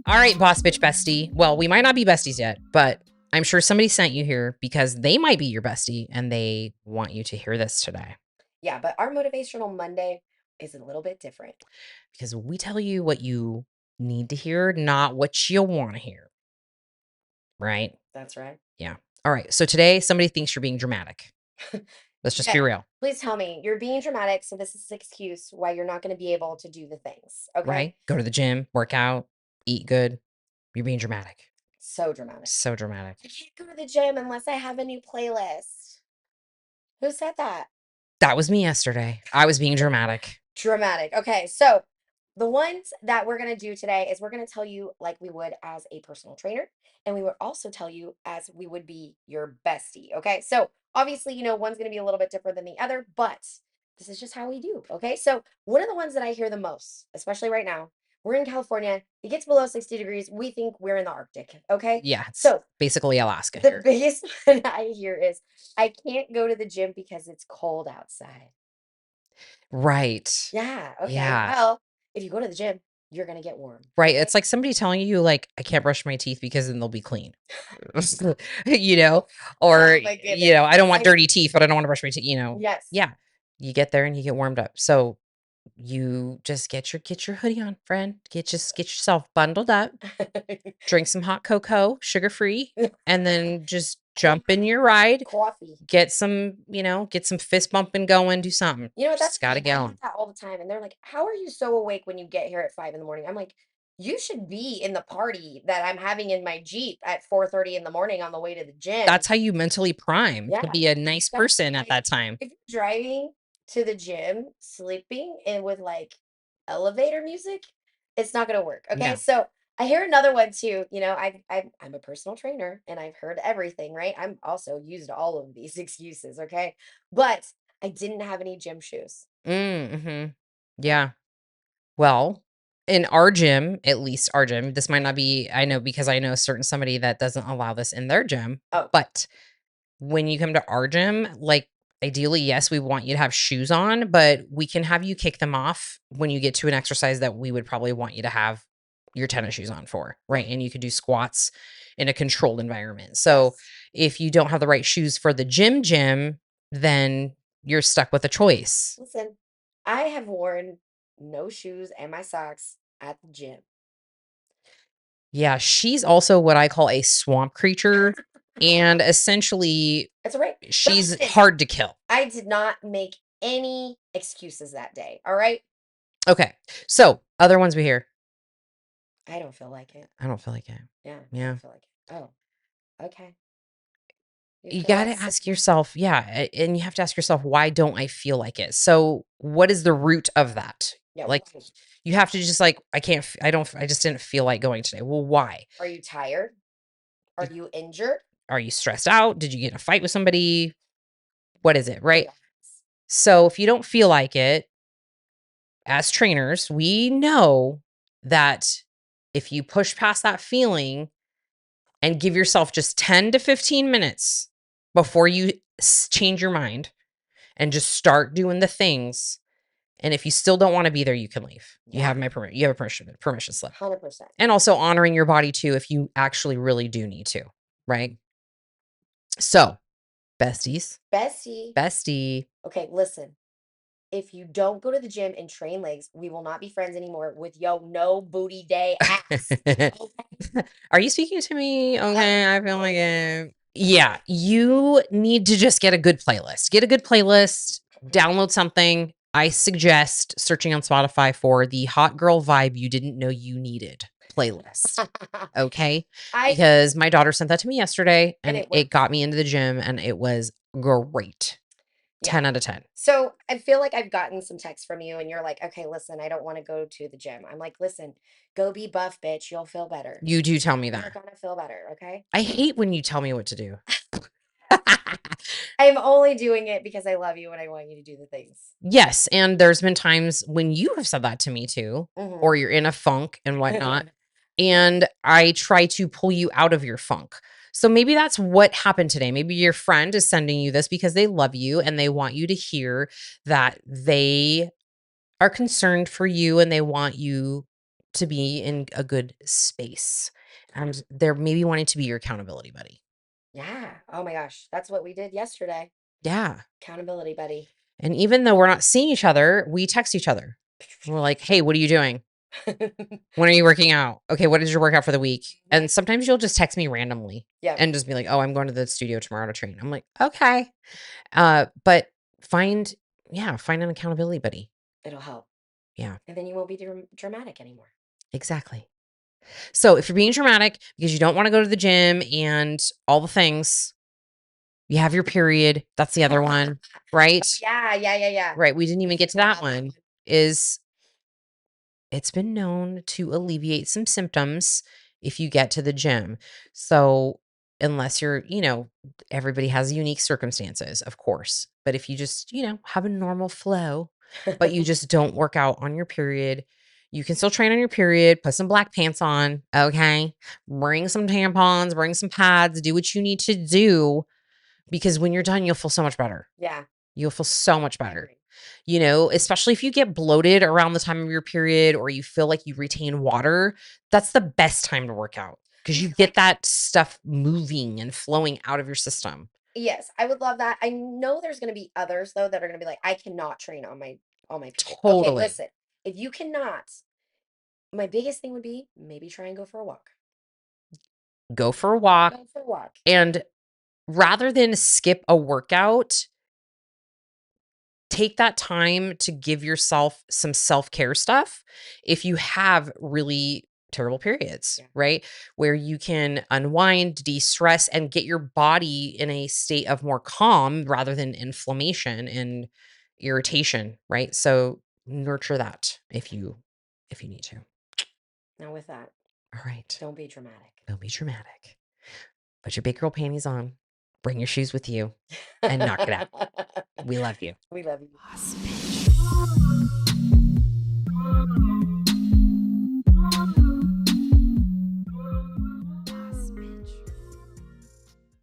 All right, boss bitch bestie. Well, we might not be besties yet, but I'm sure somebody sent you here because they might be your bestie and they want you to hear this today. Yeah, but our Motivational Monday is a little bit different. Because we tell you what you need to hear, not what you want to hear. Right? That's right. Yeah. All right. So today somebody thinks you're being dramatic. Let's just be Yeah. real. Please tell me you're being dramatic, so this is an excuse why you're not going to be able to do the things. Okay? Right? Go to the gym, work out, eat good. You're being dramatic. So dramatic. So dramatic. I can't go to the gym unless I have a new playlist. Who said that? That was me yesterday. I was being dramatic. Dramatic. Okay, so the ones that we're going to do today is we're going to tell you like we would as a personal trainer, and we would also tell you as we would be your bestie. Okay, so obviously, one's going to be a little bit different than the other, but this is just how we do. Okay, so one of the ones that I hear the most, especially right now, we're in California, it gets below 60 degrees. We think we're in the Arctic. Okay, Yeah. It's so basically Alaska the here. biggest one I hear is I can't go to the gym because it's cold outside. Right. Yeah, okay. Yeah. Well, if you go to the gym, you're gonna get warm. Right. Okay? It's like somebody telling you, like, I can't brush my teeth because then they'll be clean. you know, or, Oh my goodness. I don't want I dirty teeth, but I don't want to brush my teeth, Yes. Yeah. You get there and you get warmed up. So you just get your hoodie on, friend. Get yourself bundled up, drink some hot cocoa, sugar free, and then just jump in your ride. Coffee. Get some, get some fist bumping going, do something. You know what? That's Just gotta me. get I on. get that all the time. And they're like, "How are you so awake when you get here at 5 in the morning?" I'm like, "You should be in the party that I'm having in my Jeep at 4:30 in the morning on the way to the gym." That's how you mentally prime to Yeah. be a nice That's person at like that time. if you're driving to the gym, sleeping and with like elevator music, it's not gonna work. Okay. No. So I hear another one too. I'm a personal trainer and I've heard everything, right? I'm also used all of these excuses, okay? But I didn't have any gym shoes. Mm-hmm. Yeah. Well, in our gym, at least our gym, this might not be, I know because I know certain somebody that doesn't allow this in their gym. Oh, But when you come to our gym, like ideally, yes, we want you to have shoes on, but we can have you kick them off when you get to an exercise that we would probably want you to have your tennis shoes on for, right? And you could do squats in a controlled environment. So yes. if you don't have the right shoes for the gym, then you're stuck with a choice. Listen, I have worn no shoes and my socks at the gym. Yeah, she's also what I call a swamp creature. And essentially, That's all right. But she's listen, hard to kill. I did not make any excuses that day. All right. Okay. So, other ones we hear. I don't feel like it. I don't feel like it. Yeah, I Yeah. don't feel like it. Oh, okay. You You feel got like to ask yourself, and you have to ask yourself, why don't I feel like it? So, what is the root of that? yeah. Like, Why? you have to just like, I can't, I don't, I just didn't feel like going today. Well, why? Are you tired? Are you injured? Are you stressed out? Did you get in a fight with somebody? What is it? Right. Yes. So, if you don't feel like it, as trainers, we know that if you push past that feeling and give yourself just 10 to 15 minutes before you change your mind and just start doing the things. And if you still don't want to be there, you can leave. You have Yeah. my permission. You have a permission slip. 100%. And also honoring your body too, if you actually really do need to. Right. So, besties, Bestie. bestie. Okay, listen. If you don't go to the gym and train legs, we will not be friends anymore with yo no booty day ass. Okay. Are you speaking to me? Okay, I feel like it. Yeah, you need to just get a good playlist. Get a good playlist, download something. I suggest searching on Spotify for the Hot Girl Vibe You Didn't Know You Needed playlist. Okay? I Because my daughter sent that to me yesterday and and it it works. got me into the gym and it was great. Yeah. 10 out of 10. So I feel like I've gotten some texts from you and you're like, okay, listen, I don't want to go to the gym. I'm like, listen, go be buff, bitch. You'll feel better. You do tell me You're that. gonna feel better, okay? I hate when you tell me what to do. I'm only doing it because I love you and I want you to do the things. Yes, and there's been times when you have said that to me too, Mhm. or you're in a funk and whatnot, and I try to pull you out of your funk. So maybe that's what happened today. Maybe your friend is sending you this because they love you and they want you to hear that they are concerned for you and they want you to be in a good space. And they're maybe wanting to be your accountability buddy. Yeah. Oh my gosh. That's what we did yesterday. Yeah. Accountability buddy. And even though we're not seeing each other, we text each other. We're like, hey, what are you doing? When are you working out? Okay, what is your workout for the week? And sometimes you'll just text me randomly Yeah. and just be like, oh, I'm going to the studio tomorrow to train. I'm like, okay. But find an accountability buddy. It'll help. Yeah, And then you won't be dramatic anymore. exactly. So if you're being dramatic because you don't want to go to the gym and all the things, you have your period. That's the other one, right? Yeah. Right. We didn't even get to that one. Is it's been known to alleviate some symptoms if you get to the gym. So, unless you're, everybody has unique circumstances, of course. But if you just, have a normal flow, but you just don't work out on your period, you can still train on your period, put some black pants on, okay? Bring some tampons, bring some pads, do what you need to do because when you're done, you'll feel so much better. Yeah. You'll feel so much better. Especially if you get bloated around the time of your period or you feel like you retain water, that's the best time to work out because you get that stuff moving and flowing out of your system. Yes, I would love that. I know there's going to be others though that are going to be like, I cannot train on my period. Okay, Totally. listen. If you cannot, my biggest thing would be maybe try and go for a walk. Go for a walk. Go for a walk. And rather than skip a workout, take that time to give yourself some self-care stuff if you have really terrible periods, right? Where you can unwind, de-stress, and get your body in a state of more calm rather than inflammation and irritation, right? So nurture that if you need to. Now with that, all right. Don't be dramatic. Don't be dramatic. Put your big girl panties on. Bring your shoes with you and knock it out. We love you. We love you. Boss bitch.